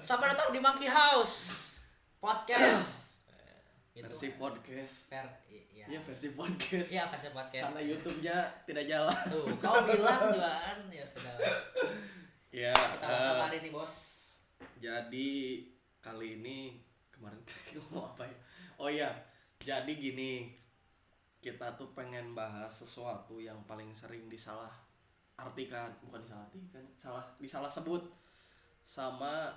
Selamat datang di Monkey House Podcast. Versi podcast. Iya. Iya, versi podcast. Iya, versi podcast. Karena YouTube-nya tidak jalan. Tuh, kau bilang juga kan, ya sudah. Ya, Kita bahas apa hari ini, Bos? jadi kali ini kemarin ngomong apa ya? Oh iya, jadi gini. Kita tuh pengen bahas sesuatu yang paling sering disalah artikan, bukan disalah artikan, disalah sebut sama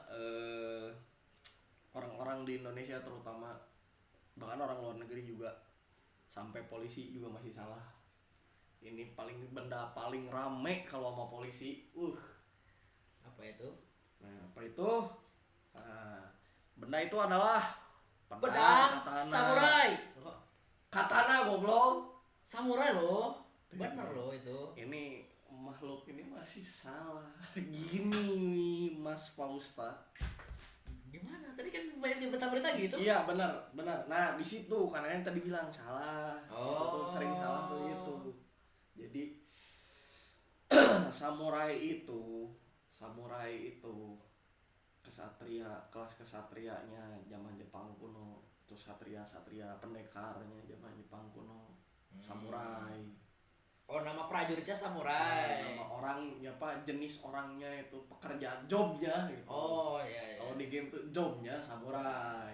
orang-orang di Indonesia terutama, bahkan orang luar negeri juga, sampai polisi juga masih salah. Ini benda paling rame kalau sama polisi. Apa itu? Nah, apa itu? Nah, benda itu adalah Pedang katana. samurai. Katana, goblok. Samurai loh. Bener loh itu. Ini makhluk ini masih salah. Gini, Mas Fausta. Gimana? Tadi kan banyak di berita-berita gitu. Iya, benar. Nah, di situ karena yang tadi bilang salah. Itu tuh sering salah tuh itu. Jadi samurai itu kesatria, kelas kesatrianya zaman Jepang kuno. Terus satria pendekarnya zaman Jepang kuno. Samurai. Oh, nama prajuritnya samurai. Nama orangnya apa, jenis orangnya itu, pekerjaan, jobnya gitu. Oh, iya. Kalau di game tuh jobnya samurai.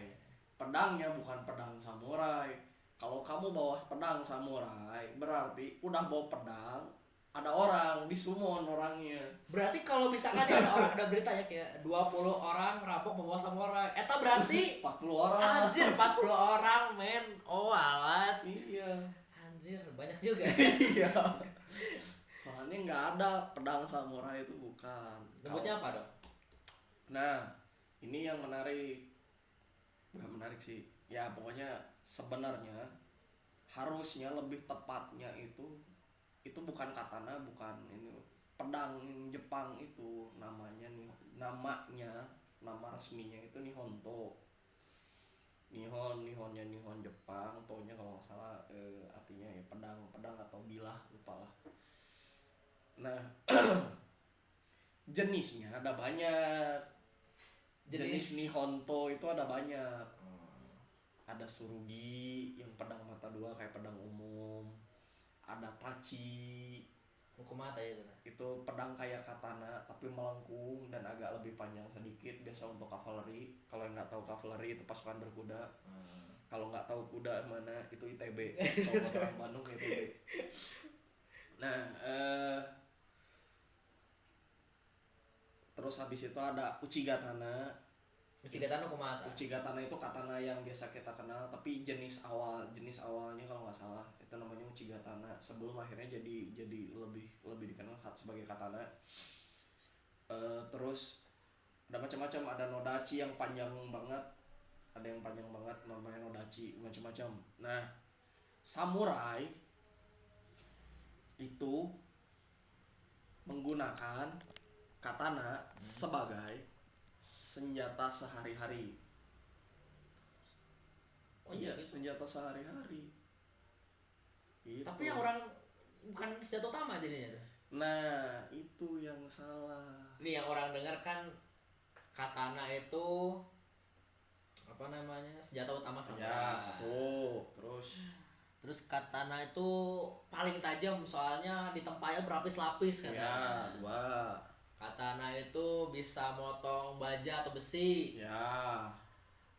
Pedangnya bukan pedang samurai. Kalau kamu bawa pedang samurai, berarti udah bawa pedang, ada orang disummon orangnya. Berarti kalau misalkan ada berita ya kayak 20 orang rampok membawa samurai. Eta berarti 40 orang. anjir 40 orang, men. Oh, alat. Iya. Anjir, banyak juga. Iya. Soalnya nggak ada pedang samurai itu, bukan. Nyebutnya apa dong? Nah, ini yang menarik. Nggak menarik sih. Ya pokoknya sebenarnya harusnya lebih tepatnya itu bukan katana, bukan ini pedang Jepang itu nama resminya itu Nihonto. Nihon Jepang, pokoknya kalau nggak salah artinya ya pedang atau bilah, lupa lah. Nah, jenisnya ada banyak. Jenis Nihonto itu ada banyak. Ada Tsurugi yang pedang mata dua kayak pedang umum. Ada Tachi, Hukumata itu. itu pedang kayak katana tapi melengkung dan agak lebih panjang sedikit, biasa untuk kavaleri. Kalau yang nggak tahu kavaleri itu pasukan berkuda. Kalau nggak tahu kuda mana, itu ITB. Kalau orang Bandung ITB. Nah, terus habis itu ada Uchigatana. Uchigatana hukumata. Uchigatana itu katana yang biasa kita kenal, tapi jenis awalnya kalau nggak salah itu namanya Uchigatana, sebelum akhirnya jadi lebih dikenal sebagai katana. Terus ada macam-macam, ada Nodachi yang panjang banget, namanya Nodachi, macam-macam. Nah, samurai itu menggunakan katana sebagai senjata sehari-hari. Oh iya, gitu. Senjata sehari-hari. Gitu. Tapi yang orang bukan senjata utama jadinya tuh. Nah, itu yang salah. Nih yang orang dengar kan katana itu apa namanya? Senjata utama samurai. Ya, satu. Terus katana itu paling tajam soalnya ditempanya berlapis-lapis katanya. Ya, dua. Katana itu bisa motong baja atau besi. Ya.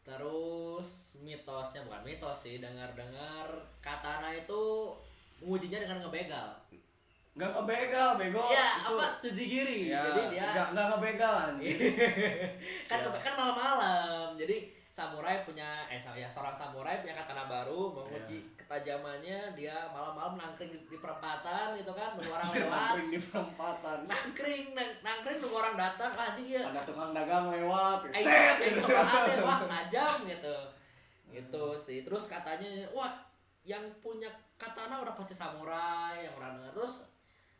Terus mitosnya, bukan mitos sih, dengar-dengar katana itu mengujinya dengan ngebegal. Nggak ngebegal, bego. Iya, itu. apa Tsujigiri. Ya, jadi dia nggak ngebegal anjing. kan malam-malam. Jadi seorang samurai punya katana baru, menguji ketajamannya. Dia malam-malam nangkring di perempatan gitu kan, nunggu orang lewat. Nangkring di perempatan. Nangkring nunggu orang datang, anjing ya. Ada tukang dagang lewat. Set gitu. Ada wah tajam gitu. Gitu sih. Terus katanya, wah yang punya katana udah pasti samurai, yang orang dengar. Terus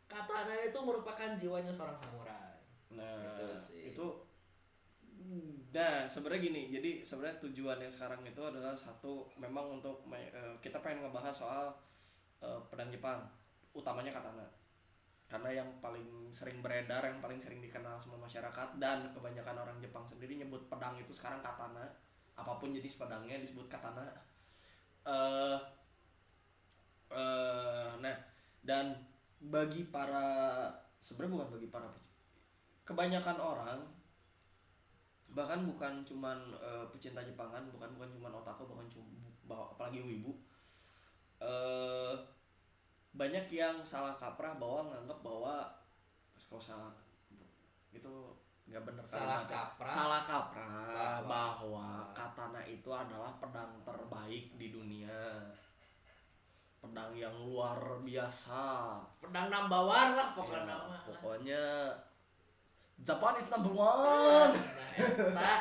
katana itu merupakan jiwanya seorang samurai. Nah, Gitu sih. Nah, sebenarnya gini, jadi sebenarnya tujuan yang sekarang itu adalah satu, memang kita pengen ngebahas soal pedang Jepang, utamanya katana. karena yang paling sering beredar, yang paling sering dikenal sama masyarakat dan kebanyakan orang Jepang sendiri nyebut pedang itu sekarang katana. Apapun jenis pedangnya disebut katana. eh nah, dan bagi para, sebenarnya bukan bagi para, kebanyakan orang, bahkan bukan cuman pecinta Jepangan, bukan cuman otaku, bukan cuma apalagi wibu, banyak yang salah kaprah bahwa nganggap bahwa kalau salah itu nggak benar, salah kaprah bahwa katana itu adalah pedang terbaik di dunia, pedang yang luar biasa, pedang number one lah pokoknya ya, nama. pokoknya Japan is number one. Nah,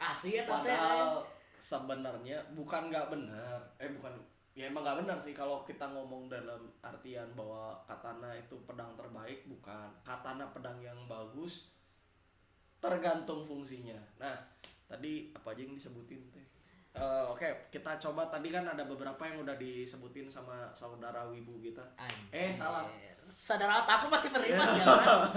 asli ya tante. Padahal sebenarnya bukan nggak benar, bukan, ya emang nggak benar sih kalau kita ngomong dalam artian bahwa katana itu pedang terbaik, bukan. Katana pedang yang bagus tergantung fungsinya. Nah, tadi apa aja yang disebutin teh? Oke, kita coba, tadi kan ada beberapa yang udah disebutin sama saudara wibu kita. Salah. Saudara aku masih berimas ya kan.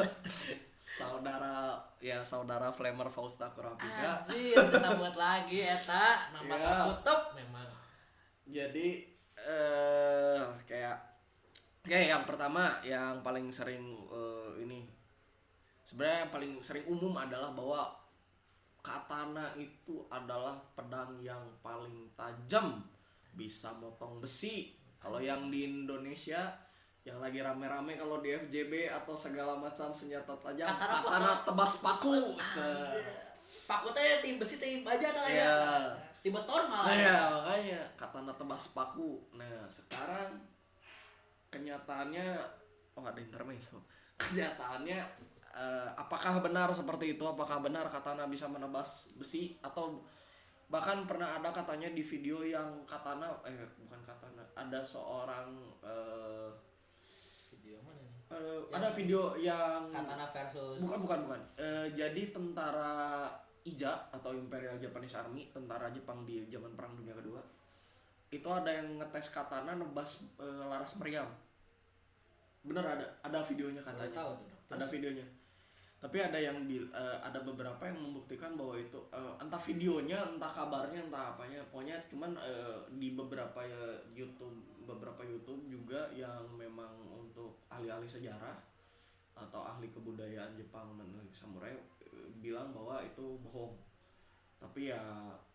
saudara Flamer Fausta Kurapika. Anjir, bisa buat lagi eta nama tertutup memang. Jadi kayak yang pertama yang paling sering ini sebenarnya yang paling sering umum adalah bahwa katana itu adalah pedang yang paling tajam, bisa motong besi. Kalau yang di Indonesia yang lagi rame-rame kalau di FJB atau segala macam senjata tajam, katana tebas paku. Paku teh tim besi tim baja tah ya. Tim beton malah. Iya, makanya katana tebas paku. Nah, sekarang kenyataannya ada intermezzo. Kenyataannya apakah benar seperti itu? Apakah benar katana bisa menebas besi, atau bahkan pernah ada katanya di video yang katana bukan katana, ada seorang video mana nih? Ada video yang katana versus bukan. Jadi tentara IJA atau Imperial Japanese Army, tentara Jepang di zaman Perang Dunia Kedua, itu ada yang ngetes katana nebas laras meriam. Bener, ada videonya katanya. Tahu tuh, ada videonya. Tapi ada yang ada beberapa yang membuktikan bahwa itu entah videonya, entah kabarnya, entah apanya, pokoknya cuman di beberapa YouTube juga yang memang untuk ahli-ahli sejarah atau ahli kebudayaan Jepang dan samurai bilang bahwa itu bohong. Tapi ya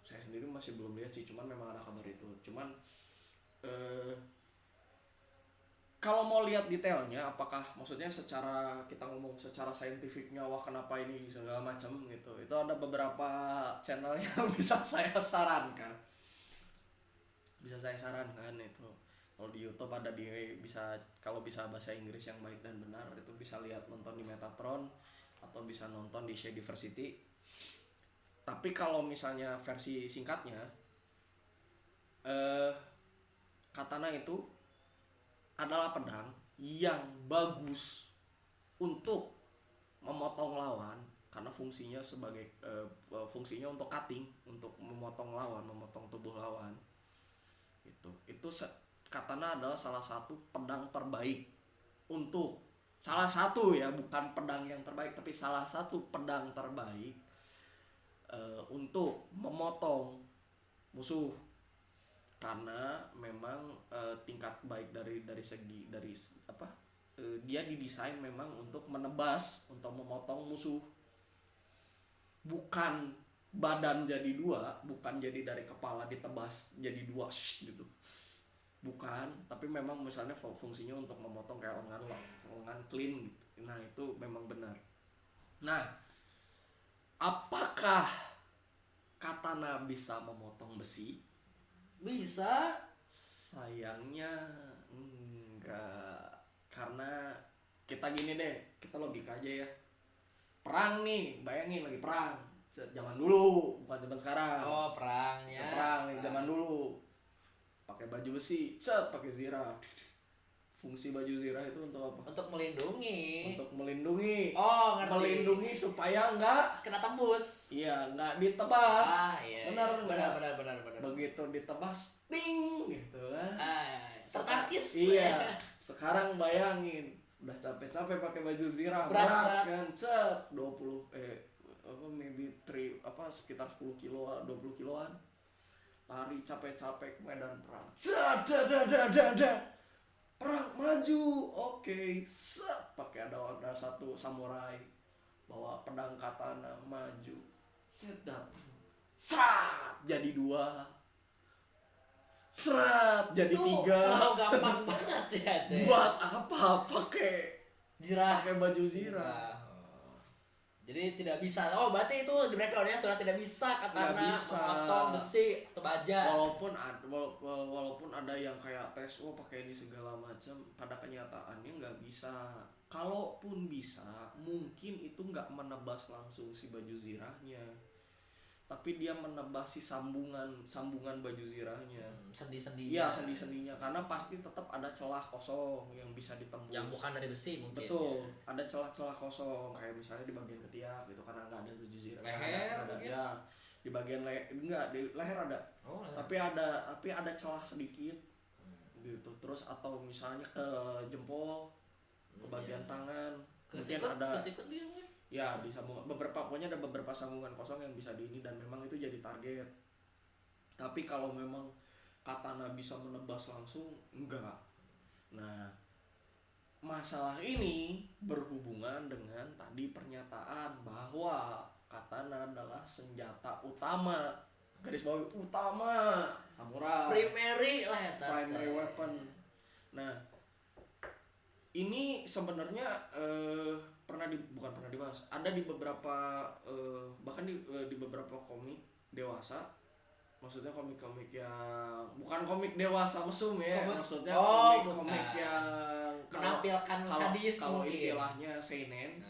saya sendiri masih belum lihat sih, cuman memang ada kabar itu. Cuman kalau mau lihat detailnya, apakah maksudnya secara kita ngomong secara saintifiknya, wah kenapa ini segala macam gitu, itu ada beberapa channel yang bisa saya sarankan itu. Kalau di YouTube ada kalau bisa bahasa Inggris yang baik dan benar, itu bisa lihat, nonton di Metatron atau bisa nonton di Shadiversity. Tapi kalau misalnya versi singkatnya, katana itu adalah pedang yang bagus untuk memotong lawan, karena fungsinya fungsinya untuk cutting, untuk memotong lawan, memotong tubuh lawan. Itu katana adalah salah satu pedang terbaik untuk, salah satu ya, bukan pedang yang terbaik, tapi salah satu pedang terbaik untuk memotong musuh. Karena memang tingkat baik dari segi dia didesain memang untuk menebas, untuk memotong musuh, bukan badan jadi dua, bukan jadi dari kepala ditebas jadi dua gitu, bukan. Tapi memang misalnya fungsinya untuk memotong kayak lengan clean gitu. Nah itu memang benar. Nah, apakah katana bisa memotong besi? Bisa. Sayangnya enggak, karena kita gini deh, kita logika aja ya. Perang nih, bayangin lagi perang zaman dulu, bukan zaman sekarang. Perangnya. Perang nih zaman dulu, pakai baju besi, pakai zirah. Fungsi baju zirah itu untuk apa? Untuk melindungi. Ngerti. Melindungi supaya enggak kena tembus. Iya, enggak ditebas. Iya. Benar. Begitu ditebas, ting gitu kan. Tertangkis. Iya. Sekarang bayangin udah capek-capek pakai baju zirah, Berat. kan, set 20 maybe 3 sekitar 10 kiloan, 20 kiloan, lari capek-capek ke medan perang, set perang maju, oke, set pakai ada satu samurai bawa pedang katana maju, set datang, sat jadi 2, seret jadi Itu 3. terlalu gampang banget ya itu. Buat apa pakai Zirah. baju zirah? Oh. Jadi tidak bisa. Oh, berarti itu di breakdownnya sudah tidak bisa katana Nggak bisa. memotong besi atau baja. Walaupun ada yang kayak tes pakai ini segala macam, pada kenyataannya nggak bisa. Kalaupun bisa, mungkin itu nggak menebas langsung si baju zirahnya, tapi dia menebas si sambungan baju zirahnya. Sendi-sendinya. Iya, sendi-sendinya, karena pasti tetap ada celah kosong yang bisa ditembus. Yang bukan dari besi mungkin. Betul, Ya. ada celah-celah kosong kayak misalnya di bagian ketiak gitu, karena nggak ada baju zirah. Leher ada, mungkin? ya, di bagian enggak, di leher ada. Oh, Tapi ada celah sedikit gitu. Terus atau misalnya ke jempol, ke bagian tangan, ke mungkin sikut, ada. ke sikut dia mungkin. Ya, di sambungan pokoknya ada beberapa sambungan kosong yang bisa di ini, dan memang itu jadi target. Tapi kalau memang katana bisa menebas langsung, enggak. Nah, masalah ini berhubungan dengan tadi pernyataan bahwa katana adalah senjata utama, garis bawahi utama samurai, Primary lah ya primary weapon. Nah, ini sebenarnya bukan pernah dibahas, ada di beberapa bahkan di beberapa komik dewasa, maksudnya komik-komik yang bukan komik dewasa mesum ya, maksudnya komik-komik yang menampilkan sadis kalau mungkin. istilahnya seinen.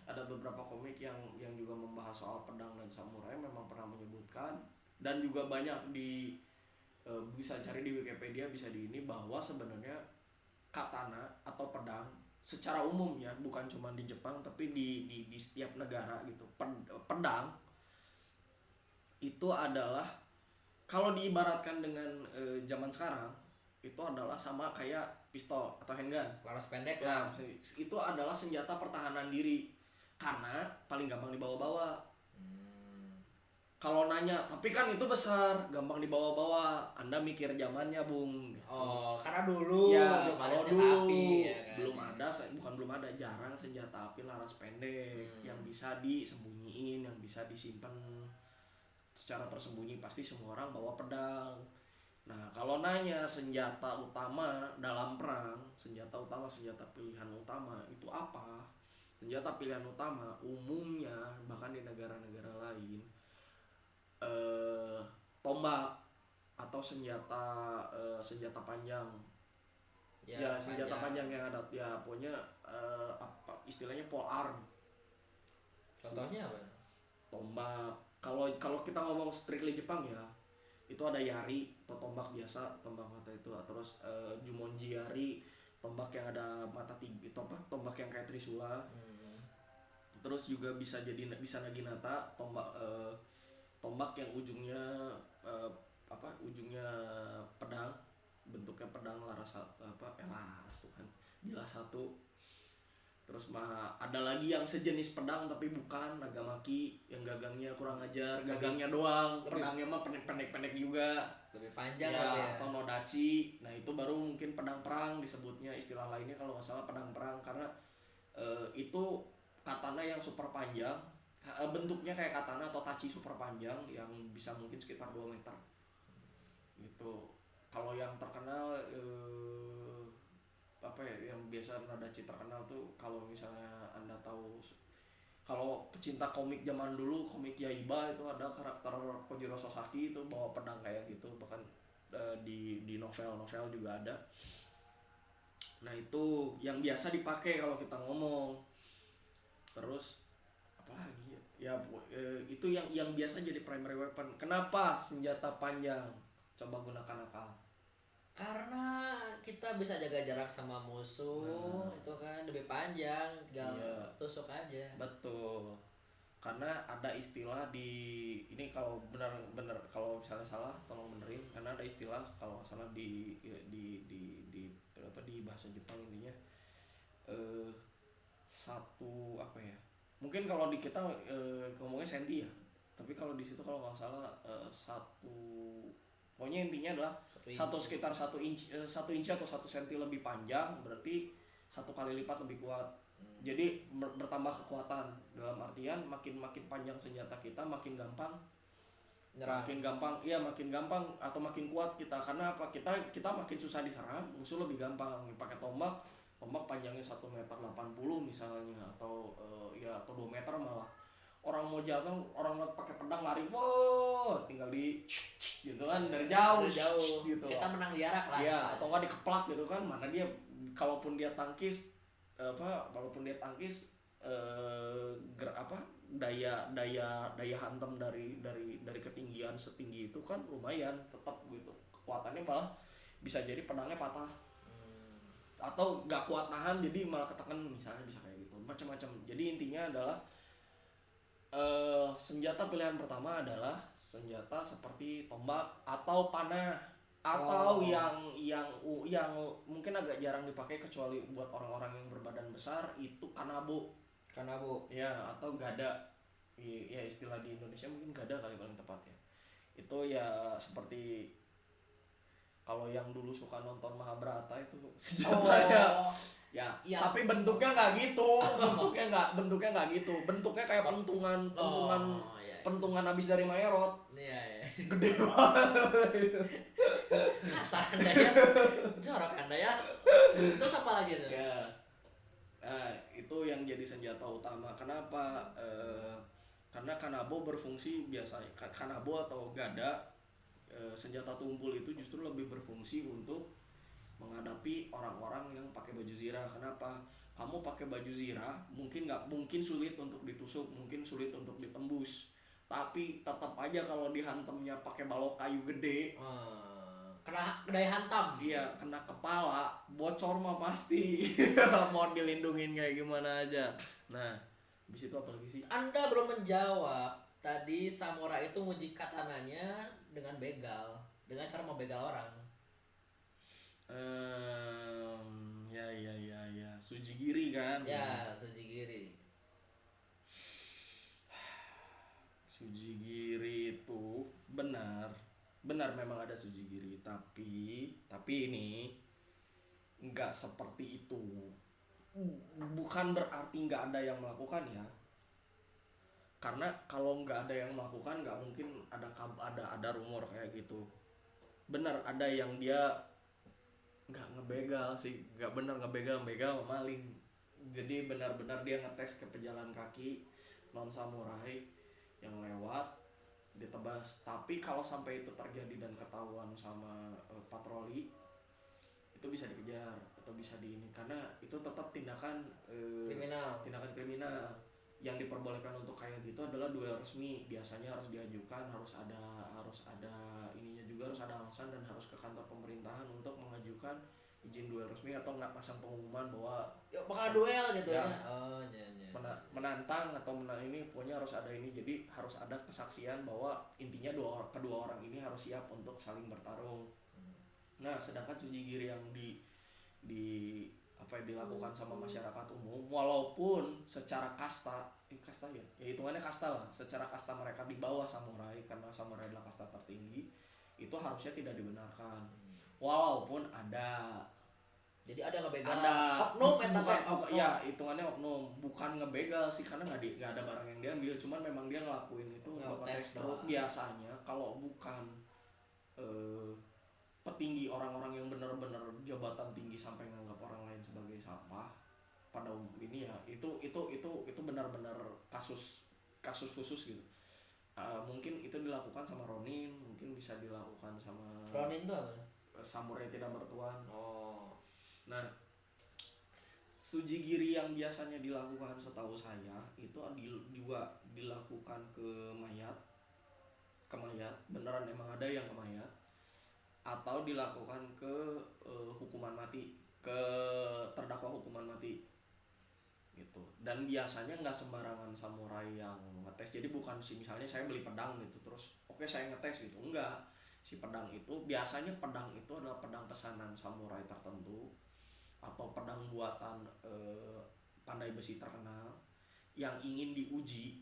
Ada beberapa komik yang juga membahas soal pedang dan samurai, memang pernah menyebutkan, dan juga banyak bisa cari di Wikipedia, bisa di ini, bahwa sebenarnya katana atau pedang secara umum ya, bukan cuma di Jepang tapi di setiap negara gitu, pedang itu adalah, kalau diibaratkan dengan zaman sekarang, itu adalah sama kayak pistol atau handgun, Laras pendek nah, lah. itu adalah senjata pertahanan diri karena paling gampang dibawa-bawa. Kalau nanya, tapi kan itu besar, gampang dibawa-bawa, Anda mikir zamannya, Bung. Oh, karena dulu Ya, belum ada kalau senjata dulu api, ya kan? belum ada, jarang senjata api laras pendek yang bisa disembunyiin, yang bisa disimpan secara tersembunyi. Pasti semua orang bawa pedang. Nah, kalau nanya senjata utama dalam perang, senjata pilihan utama itu apa? Senjata pilihan utama umumnya, bahkan di negara-negara lain, tombak atau senjata panjang. Ya, senjata panjang yang ada, ya pokoknya apa istilahnya, pole arm. Contohnya apa? Tombak. Kalau kita ngomong strictly Jepang ya, itu ada yari atau tombak biasa, tombak mata itu. Terus jumonji yari, tombak yang ada mata tiga, tombak yang kayak trisula. Terus juga bisa naginata, tombak yang ujungnya ujungnya pedang, bentuknya pedang laras tuh kan, bilah satu. Terus ada lagi yang sejenis pedang tapi bukan, nagamaki, yang gagangnya kurang ajar, gagangnya doang, pedangnya mah pendek-pendek juga, lebih panjang ya, atau nodachi. Nah, itu baru mungkin pedang perang disebutnya, istilah lainnya kalau nggak salah pedang perang, karena itu katana yang super panjang, bentuknya kayak katana atau tachi super panjang yang bisa mungkin sekitar 2 meter gitu. Kalau yang terkenal yang biasa Nadachi terkenal tuh, kalau misalnya Anda tahu, kalau pecinta komik zaman dulu, komik Yaiba, itu ada karakter Kojiro Sasaki itu bawa pedang kayak gitu, bahkan di novel-novel juga ada. Nah, itu yang biasa dipakai kalau kita ngomong. Terus apalagi ya, itu yang biasa jadi primary weapon. Kenapa senjata panjang? Coba gunakan akal. Karena kita bisa jaga jarak sama musuh, itu kan lebih panjang, tinggal tusuk aja. Betul. Karena ada istilah di ini, kalau benar kalau misalnya salah tolong benerin, karena ada istilah kalau nggak salah di bahasa Jepang intinya, eh, satu apa ya, mungkin kalau di kita ngomongnya senti ya, tapi kalau di situ kalau nggak salah satu, pokoknya intinya adalah satu sekitar 1 inci, 1 inci atau 1 senti lebih panjang, berarti 1 kali lipat lebih kuat. Jadi bertambah kekuatan, dalam artian makin panjang senjata kita makin gampang Nyerang. makin gampang atau makin kuat kita, karena apa, kita makin susah diserang, musuh lebih gampang. Pakai tombak panjangnya 1,80 m misalnya, atau atau 2 meter malah, orang mau jatuh, orang pakai pedang lari, wow, tinggal di gitu kan, dari jauh gitu. Kita menang jarak lah. Ya, atau enggak dikeplak gitu kan, mana dia, walaupun dia tangkis daya hantam dari ketinggian setinggi itu kan lumayan, tetap gitu kekuatannya, malah bisa jadi pedangnya patah atau gak kuat nahan, jadi malah ketekan misalnya, bisa kayak gitu, macam-macam. Jadi intinya adalah senjata pilihan pertama adalah senjata seperti tombak atau panah, atau yang mungkin agak jarang dipakai kecuali buat orang-orang yang berbadan besar, itu kanabo ya, atau gada ya, istilah di Indonesia mungkin gada kali paling tepat ya. Itu ya seperti kalau yang dulu suka nonton Mahabharata itu senjatanya ya, tapi bentuknya nggak gitu, bentuknya nggak gitu, bentuknya kayak pentungan habis dari Maerot. Iya. Gede banget. Kasar Anda ya. Jorok Anda ya. Terus apa lagi tuh? Ya. Nah, itu yang jadi senjata utama. Kenapa? Karena kanabo berfungsi biasanya, kanabo atau gada, senjata tumpul itu justru lebih berfungsi untuk menghadapi orang-orang yang pakai baju zirah. Kenapa? Kamu pakai baju zirah mungkin sulit untuk ditusuk, mungkin sulit untuk ditembus, tapi tetap aja kalau dihantamnya pakai balok kayu gede, kena daya hantam. Iya, kena kepala, bocor mah pasti. Mau dilindungin kayak gimana aja. Nah, habis itu apa lagi sih? Anda belum menjawab. Tadi samurai itu nguji katananya dengan begal, dengan cara membegal orang. Ya, Sujigiri kan? Ya, Sujigiri. Sujigiri itu benar memang ada Sujigiri, tapi ini nggak seperti itu. Bukan berarti nggak ada yang melakukan ya, karena kalau nggak ada yang melakukan nggak mungkin ada rumor kayak gitu. Benar ada yang dia nggak ngebegal sih, nggak benar ngebegal maling. Jadi benar-benar dia ngetes ke pejalan kaki non samurai yang lewat, ditebas. Tapi kalau sampai itu terjadi dan ketahuan sama patroli, itu bisa dikejar atau bisa ini, karena itu tetap tindakan kriminal. Yang diperbolehkan untuk kayak gitu adalah duel resmi, biasanya harus diajukan, harus ada ininya juga, harus ada alasan, dan harus ke kantor pemerintahan untuk mengajukan izin duel resmi, atau nggak pasang pengumuman bahwa bakal duel gitu ya. Menantang atau ini, pokoknya harus ada ini. Jadi harus ada kesaksian bahwa intinya kedua orang ini harus siap untuk saling bertarung. Nah, sedangkan Sujigiri yang dilakukan sama masyarakat umum, walaupun secara kasta ya hitungannya kasta lah, secara kasta mereka di bawah samurai, karena samurai adalah kasta tertinggi, itu harusnya tidak dibenarkan. Walaupun ada, jadi ada ngebegal, oknum ya, hitungannya oknum, bukan ngebegal sih, karena nggak ada barang yang diambil, cuman memang dia ngelakuin itu untuk tes truk. Biasanya kalau bukan petinggi, orang-orang yang benar-benar jabatan tinggi sampai nganggap orang lain sebagai sampah pada ini ya, itu benar-benar kasus khusus gitu. Mungkin itu dilakukan sama Ronin, mungkin bisa dilakukan sama Ronin tuh apa? Samurai tidak bertuan. Nah, Sujigiri yang biasanya dilakukan setahu saya itu dilakukan ke mayat, beneran emang ada yang ke mayat, atau dilakukan ke hukuman mati, ke terdakwa hukuman mati gitu. Dan biasanya nggak sembarangan samurai yang ngetes. Jadi bukan sih, misalnya saya beli pedang gitu terus oke saya ngetes gitu, enggak. Si pedang itu biasanya, pedang itu adalah pedang pesanan samurai tertentu, atau pedang buatan pandai besi terkenal yang ingin diuji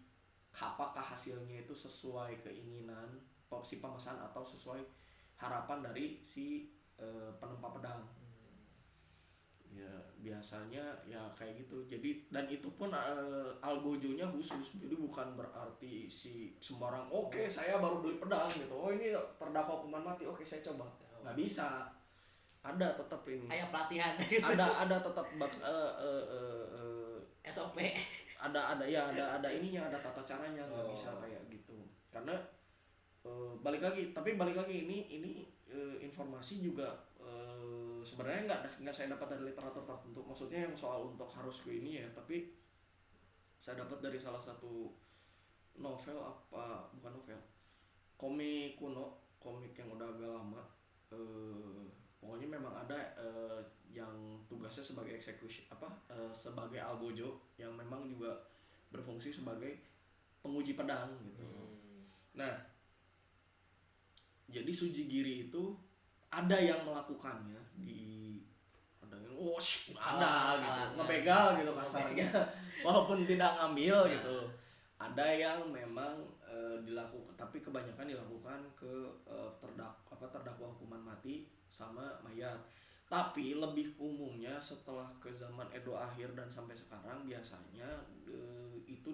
apakah hasilnya itu sesuai keinginan si pemesan atau sesuai harapan dari si penempa pedang. Ya biasanya ya kayak gitu. Jadi dan itu pun algojonya khusus, jadi bukan berarti si sembarang oke saya baru beli pedang gitu, oh ini terdakwa hukuman mati, oke saya coba, nggak bisa. Ada tetap ini, kayak pelatihan gitu. ada tetap SOP. ada ininya, ada tata caranya, nggak bisa kayak gitu. Karena balik lagi ini informasi juga sebenarnya nggak saya dapat dari literatur tertentu, maksudnya yang soal untuk harus ke ini ya, tapi saya dapat dari salah satu novel, apa bukan novel, komik kuno, komik yang udah agak lama. Pokoknya memang ada yang tugasnya sebagai eksekusi sebagai algojo yang memang juga berfungsi sebagai penguji pedang gitu. Nah, jadi Sujigiri itu ada yang melakukannya di ada yang gitu ngebegal gitu kasarnya walaupun tidak ngambil gitu. Ada yang memang dilakukan, tapi kebanyakan dilakukan ke terdakwa hukuman mati sama mayat. Tapi lebih umumnya setelah ke zaman Edo akhir dan sampai sekarang biasanya itu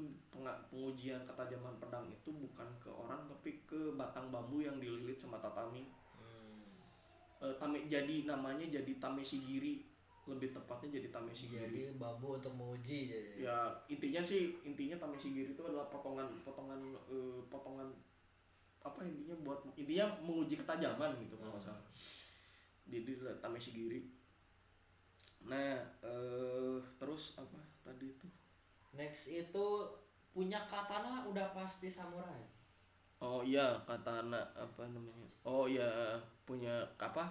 pengujian ketajaman pedang itu bukan ke orang tapi ke batang bambu yang dililit sama tatami. Jadi namanya jadi tamesigiri, lebih tepatnya jadi tamesigiri. Jadi bambu untuk menguji jadi. Ya intinya tamesigiri itu adalah potongan apa intinya menguji ketajaman gitu kalau nggak salah. Jadi tamesigiri. Nah terus apa tadi tuh? Next itu punya katana udah pasti samurai. Oh iya, katana apa namanya? Oh iya, punya apa?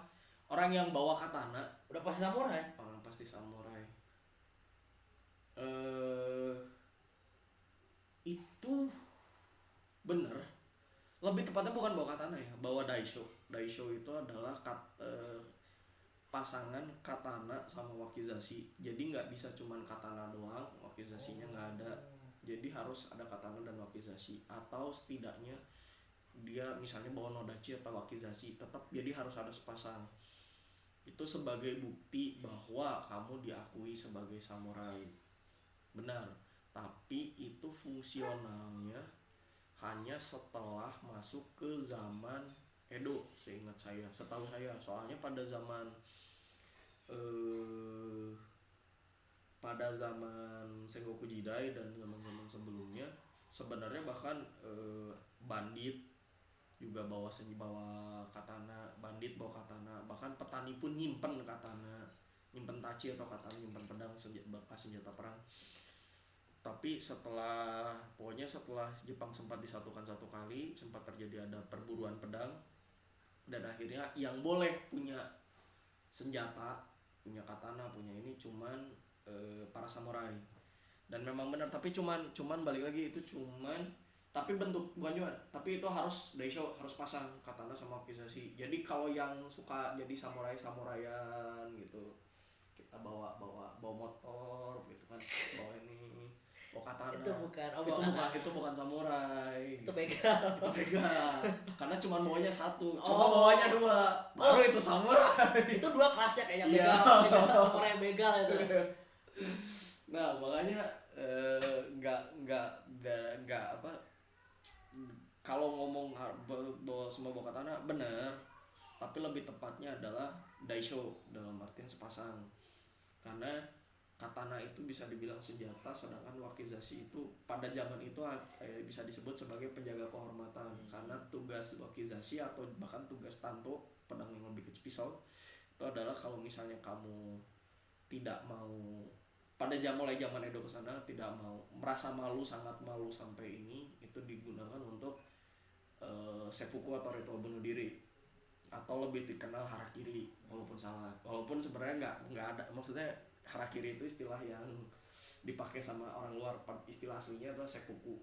Orang yang bawa katana udah pasti samurai. Orang pasti samurai. Itu bener. Lebih tepatnya bukan bawa katana ya, bawa daisho. Daisho itu adalah pasangan katana sama wakizashi. Jadi nggak bisa cuman katana doang, wakizashinya nggak ada. Jadi harus ada katana dan wakizashi, atau setidaknya dia misalnya bawa nodachi atau wakizashi, tetap jadi harus ada sepasang. Itu sebagai bukti bahwa kamu diakui sebagai samurai. Benar. Tapi itu fungsionalnya hanya setelah masuk ke zaman Edo, setahu saya. Soalnya pada zaman Sengoku Jidai dan zaman-zaman sebelumnya sebenarnya bahkan bandit juga bawa katana, bandit bawa katana, bahkan petani pun nyimpen katana, nyimpen tachi atau katana, nyimpen pedang bekas senjata perang. Tapi setelah Jepang sempat disatukan satu kali, sempat terjadi ada perburuan pedang, dan akhirnya yang boleh punya senjata, punya katana, punya ini cuman para samurai. Dan memang benar, tapi cuman balik lagi itu tapi bentuk bukan cuma, tapi itu harus daisho, harus pasang katana sama wakizashi. Jadi kalau yang suka jadi samurayan gitu, kita bawa motor gitu kan, bawa ini, bawa katana. Itu bukan samurai. Itu begal. Karena cuma bawanya satu, coba bawanya dua, baru itu samurai. Itu dua kelasnya kayaknya, begal, samurai begal itu. Nah makanya nggak apa, kalau ngomong bawa semua bawa katana bener, tapi lebih tepatnya adalah daisho dalam artian sepasang. Karena katana itu bisa dibilang senjata, sedangkan wakizashi itu pada zaman itu bisa disebut sebagai penjaga kehormatan. Karena tugas wakizashi atau bahkan tugas tanto, pedang yang lebih kecil, pisau, itu adalah kalau misalnya kamu tidak mau, pada mulai zaman Edo ke sana tidak mau, merasa malu, sangat malu sampai ini, itu digunakan untuk seppuku atau ritual bunuh diri, atau lebih dikenal harakiri, walaupun sebenarnya nggak ada, maksudnya harakiri itu istilah yang dipakai sama orang luar, istilah aslinya adalah seppuku.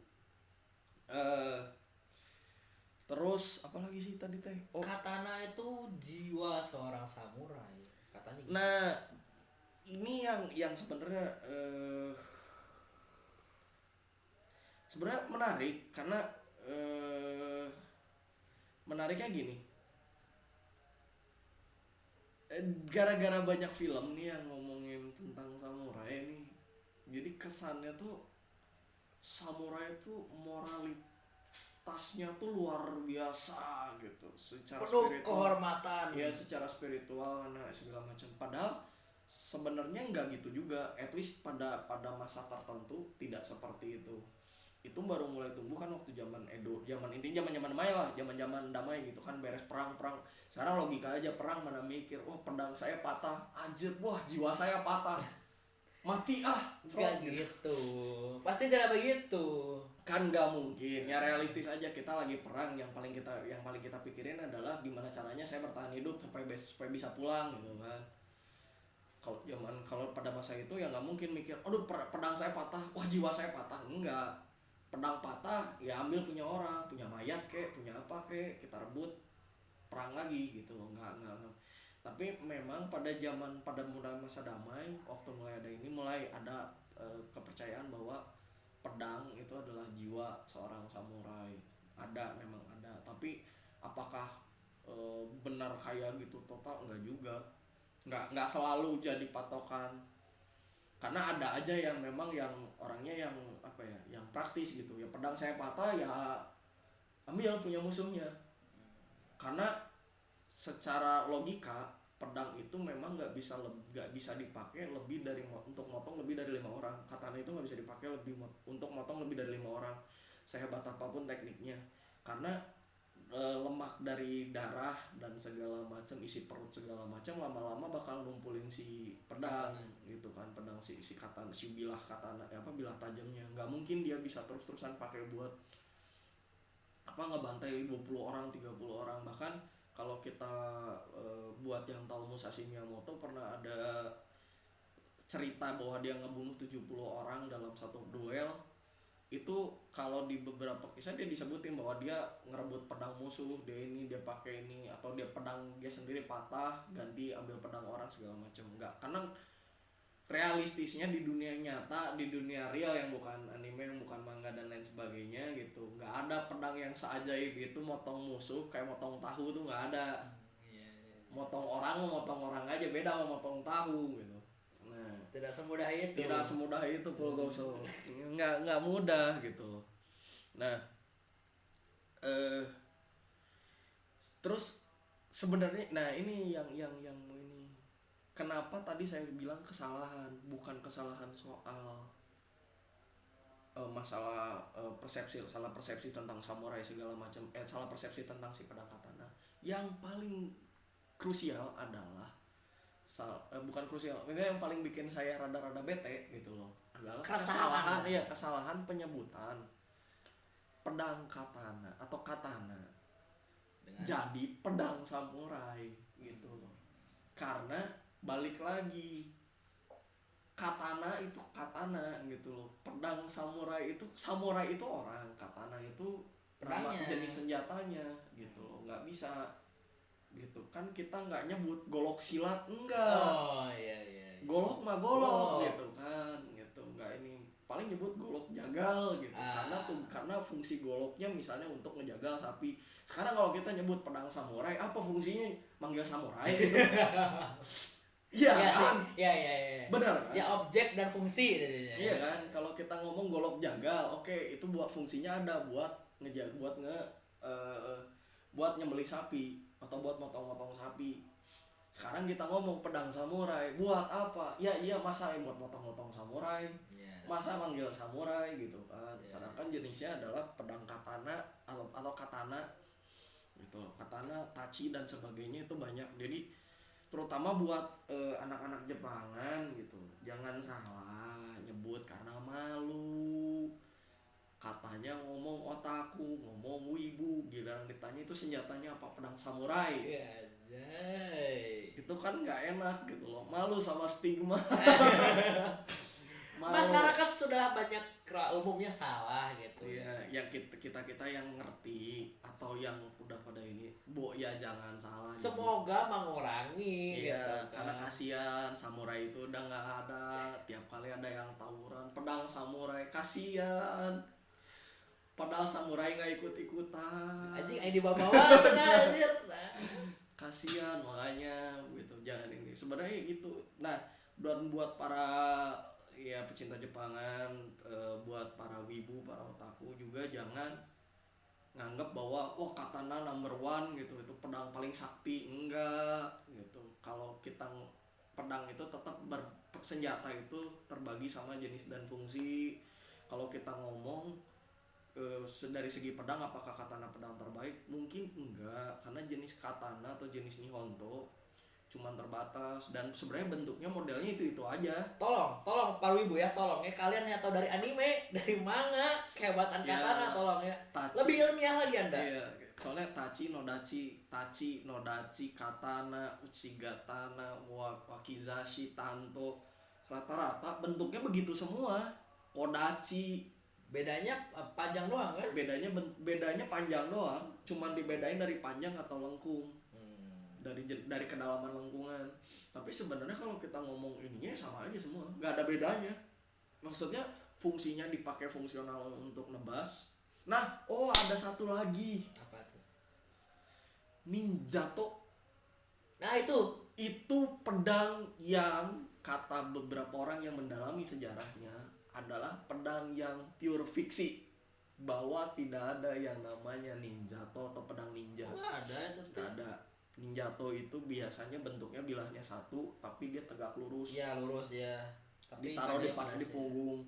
Terus apa lagi sih tadi katana itu jiwa seorang samurai katanya gitu. Nah ini yang sebenarnya sebenarnya menarik karena menariknya gini. Gara-gara banyak film nih yang ngomongin tentang samurai nih, jadi kesannya tuh samurai tuh moralitasnya tuh luar biasa gitu, secara Penuh spiritual. kehormatan. Ya secara spiritual karena segala macam. Padahal sebenarnya nggak gitu juga. At least pada masa tertentu tidak seperti itu. Itu baru mulai tumbuh kan waktu zaman Edo, intinya zaman damai lah, zaman damai gitu kan, beres perang. Sekarang logika aja, perang mana mikir, wah pedang saya patah, anjir, wah jiwa saya patah, mati Gak gitu. Pasti tidak begitu. kan nggak mungkin. Ya realistis aja, kita lagi perang, yang paling kita pikirin adalah gimana caranya saya bertahan hidup supaya bisa pulang gitu kan. Kalau pada masa itu ya nggak mungkin mikir, aduh pedang saya patah, wah jiwa saya patah. Enggak, pedang patah ya ambil punya orang, punya mayat kek, punya apa kek, kita rebut, perang lagi gitu. Enggak. Tapi memang pada mulai masa damai, waktu mulai ada kepercayaan bahwa pedang itu adalah jiwa seorang samurai. Memang ada, tapi apakah benar kayak gitu total? Enggak juga. Enggak selalu jadi patokan, karena ada aja yang memang yang orangnya yang apa ya, yang praktis gitu ya. Pedang saya patah ya ambil punya musuhnya, karena secara logika pedang itu memang nggak bisa dipakai lebih dari untuk motong lebih dari 5 orang. Katana itu nggak bisa dipakai untuk motong lebih dari 5 orang, sehebat apapun tekniknya, karena lemak dari darah dan segala macam, isi perut segala macam, lama-lama bakal numpulin si pedang gitu kan. Pedang si katana, si bilah katana bilah tajamnya, nggak mungkin dia bisa terus-terusan pakai buat ngebantai 20 orang 30 orang. Bahkan kalau kita buat yang tahu Musashi Miyamoto, pernah ada cerita bahwa dia ngebunuh 70 orang dalam satu duel. Itu kalau di beberapa kisah dia disebutin bahwa dia ngerebut pedang musuh, dia pakai ini, atau dia pedang dia sendiri patah, ganti ambil pedang orang segala macam. Enggak, karena realistisnya di dunia nyata, di dunia real yang bukan anime, yang bukan manga dan lain sebagainya gitu, nggak ada pedang yang seajaib itu motong musuh kayak motong tahu tuh, nggak ada. Motong orang aja, beda sama motong tahu gitu. Nah, Tidak semudah itu. Paul Gausel. Nggak mudah gitu. Nah, terus sebenarnya, nah ini yang ini, kenapa tadi saya bilang kesalahan, bukan kesalahan soal masalah salah persepsi tentang samurai segala macam, salah persepsi tentang si pedang katana. Yang paling krusial adalah bukan krusial, ini yang paling bikin saya rada-rada bete gitu loh, adalah kesalahan penyebutan pedang katana atau katana jadi pedang samurai gitu loh. Karena balik lagi, katana itu katana gitu loh, pedang samurai itu orang, katana itu nama jenis senjatanya gitu loh. Nggak bisa gitu kan, kita nggak nyebut golok silat, enggak. Iya. Golok mah golok gitu kan, gitu. Nggak, ini paling nyebut golok jagal gitu. Karena fungsi goloknya misalnya untuk ngejagal sapi. Sekarang kalau kita nyebut pedang samurai, apa fungsinya? Manggil samurai gitu. Iya kan? Iya. Benar kan? Ya, objek dan fungsi. Iya kan? Kalau kita ngomong golok jagal, oke, itu buat fungsinya ada buat buat nyembelih sapi atau buat motong-motong sapi. Sekarang kita ngomong pedang samurai, buat apa? Ya iya, masa buat motong-motong samurai, masa manggil samurai gitu kan. Sedangkan jenisnya adalah pedang katana atau katana gitu. Katana, tachi dan sebagainya itu banyak. Jadi terutama buat anak-anak Jepangan gitu, jangan salah nyebut karena malu. Katanya ngomong otaku, ngomong wibu, giliran ditanya itu senjatanya apa, pedang samurai. Itu kan nggak enak gitu loh, malu sama stigma. Masyarakat sudah banyak umumnya salah gitu. Iya, yang kita yang ngerti atau yang udah pada ini, ya jangan salah. Semoga mengurangi. Iya, gitu, karena kan. kasihan samurai itu udah nggak ada. Tiap kali ada yang tawuran, pedang samurai, kasihan. Padahal samurai nggak ikut-ikutan. Anjing di bawah sana anjir. Kasihan makanya gitu, jangan ini. Sebenarnya gitu. Nah, buat para ya pecinta Jepangan, buat para wibu, para otaku juga jangan nganggap bahwa wah katana number one gitu, itu pedang paling sakti. Enggak gitu. Kalau kita pedang itu tetap senjata itu terbagi sama jenis dan fungsi. Kalau kita ngomong dari segi pedang, apakah katana pedang terbaik? Mungkin enggak, karena jenis katana atau jenis nihonto cuman terbatas dan sebenarnya bentuknya modelnya itu aja. Tolong para wibu ya, tolong ya, kalian yang tahu dari anime, dari manga, kehebatan Ya, katana tolong ya. tachi. Lebih ilmiah lagi Anda. Iya, soalnya tachi no dachi, katana, uchigatana, wakizashi, tanto, rata-rata bentuknya begitu semua. Kodachi Bedanya panjang doang kan? bedanya panjang doang, cuman dibedain dari panjang atau lengkung, dari kedalaman lengkungan. Tapi sebenarnya kalau kita ngomong ininya sama aja semua, nggak ada bedanya. Maksudnya fungsinya dipakai fungsional untuk nebas. Nah, ada satu lagi, Apa tuh? ninjato. Nah itu Pedang yang kata beberapa orang yang mendalami sejarahnya adalah pedang yang pure fiksi, bahwa tidak ada yang namanya ninjato atau pedang ninja. nggak ada itu. Tidak ada. Ninjato itu biasanya bentuknya bilahnya satu, tapi dia tegak lurus. Iya lurus dia. Tapi Ditaruh di punggung.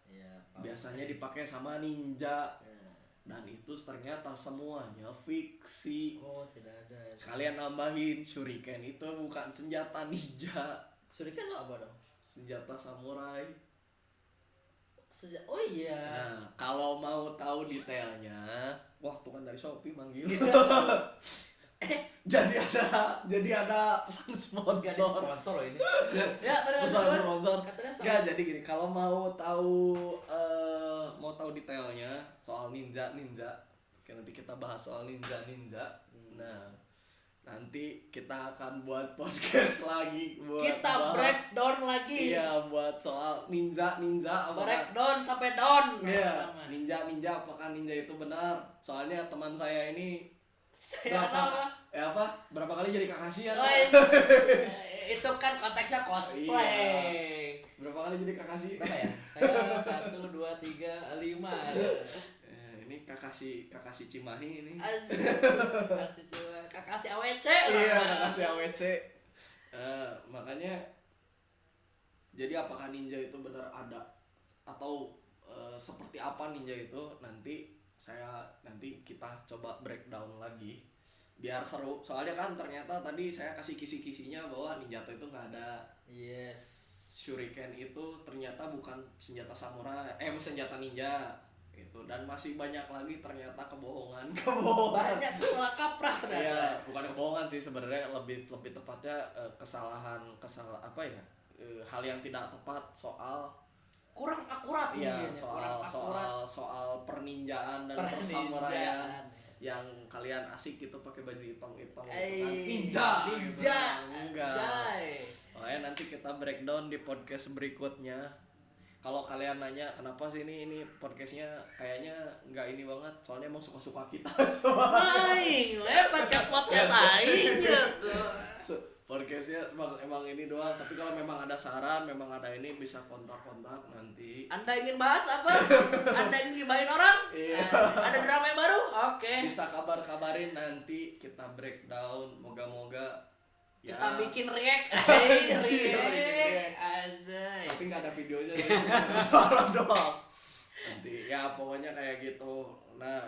Iya. Biasanya dipakai sama ninja. Ya. Dan itu ternyata semuanya fiksi. Oh tidak ada. Sekalian nambahin, shuriken itu bukan senjata ninja, Shuriken lo apa dong? senjata samurai. Oh iya. Nah, kalau mau tahu detailnya, wah tuh kan dari Shopee manggil. jadi ada pesan Gak di sponsor. sponsor loh ini. Ya tadi Pesan sponsor. katanya sama. Enggak, jadi gini, kalau mau tahu detailnya soal ninja, nanti kita bahas soal ninja. Nah, nanti kita akan buat podcast lagi buat Kita bahas. breakdown lagi. Iya, buat soal ninja apakah Breakdown sampai down. iya, Nama-nama. ninja apakah ninja itu benar? Soalnya teman saya ini Saya apa? berapa kali jadi Kakashi ya? Oh, itu kan konteksnya cosplay. Iya. Berapa kali jadi Kakashi? Berapa ya? Saya 1, 2, 3, 5. Ini Kakashi Cimahi ini. Kakashi AWC. Iya, Kakashi AWC. Makanya jadi apakah ninja itu benar ada atau seperti apa ninja itu, nanti kita coba breakdown lagi biar seru. Soalnya kan ternyata tadi saya kasih kisi-kisinya bahwa ninja itu nggak ada. Yes. Shuriken itu ternyata bukan senjata samurai, senjata ninja gitu, dan masih banyak lagi ternyata kebohongan. Banyak salah kaprah ternyata. Iya, bukan kebohongan sih sebenarnya, lebih tepatnya kesalahan apa ya, hal yang tidak tepat soal Kurang akurat iya, mungkin ya. soal perninjaan dan persamuraian yang kalian asik gitu pakai baju hitam itu kan ninja gitu. Enggak. Makanya nanti kita breakdown di podcast berikutnya. Kalau kalian nanya kenapa sih ini podcastnya kayaknya nggak ini banget, soalnya emang suka-suka kita. Aing, podcast aing gitu. Podcastnya emang ini doang, tapi kalau memang ada saran, memang ada ini, bisa kontak nanti. Anda ingin bahas apa? Anda ingin gibahin orang? Iya. Ada drama yang baru? Oke. Bisa kabarin nanti kita breakdown, moga-moga Kita bikin react. react. Anjay. Tapi nggak ada videonya, cuma suara doang. Nanti ya pokoknya kayak gitu. Nah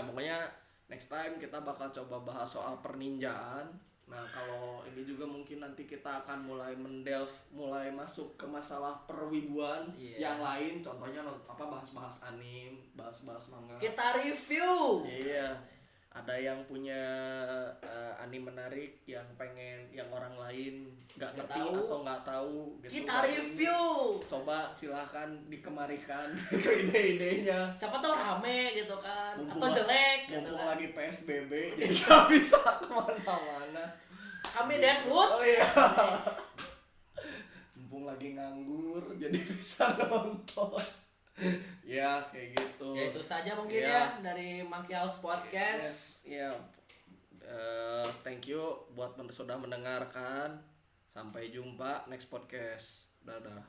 pokoknya next time kita bakal coba bahas soal perninjaan. Nah kalau ini juga mungkin nanti kita akan mulai masuk ke masalah perwibuan yang lain, contohnya bahas-bahas anime, bahas-bahas manga. Kita review. Iya. ada yang punya anime menarik yang pengen yang orang lain nggak Nggak ngerti tahu. atau nggak tahu gitu. Kita review. Coba silahkan dikemarikan itu ide-idenya. Siapa tahu rame gitu kan, Mumpung atau jelek gitu mumpung kan. lagi PSBB jadi nggak bisa kemana-mana. Kami Deadwood. Oh iya. Mumpung lagi nganggur jadi bisa nonton. Ya kayak gitu. Ya itu saja mungkin Ya. ya dari Monkey House Podcast. Ya, thank you buat sudah mendengarkan. Sampai jumpa next podcast. Dadah.